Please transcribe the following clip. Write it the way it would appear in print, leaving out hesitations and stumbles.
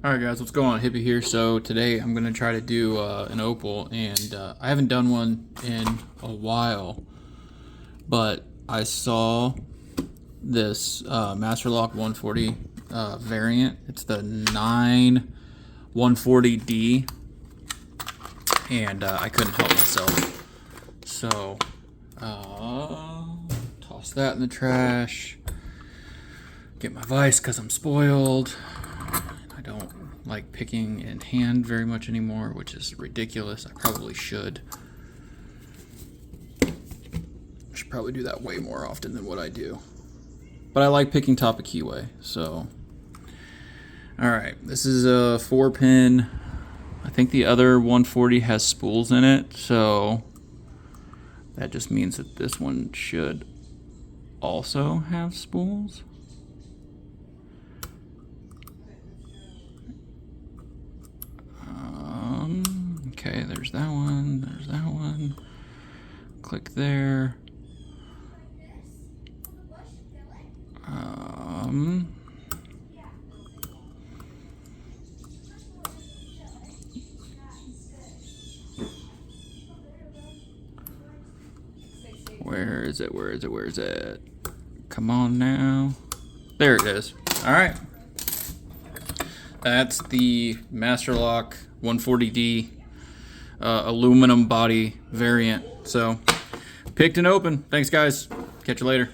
Alright guys, what's going on? Hippie here. So today I'm going to try to do an OPOL, and I haven't done one in a while, but I saw this Master Lock 140 variant. It's the 9140D, and I couldn't help myself. So toss that in the trash, get my vise because I'm spoiled. I don't like picking in hand very much anymore, which is ridiculous. I probably should. I should probably do that way more often than what I do. But I like picking top of keyway, so. Alright, this is a 4-pin. I think the other 140 has spools in it, so that just means that this one should also have spools. Okay, there's that one, there's that one. Click there. Where is it, where is it, where is it? Come on now. There it is. Alright. That's the Master Lock 140D aluminum body variant. So, picked and open. Thanks, guys. Catch you later.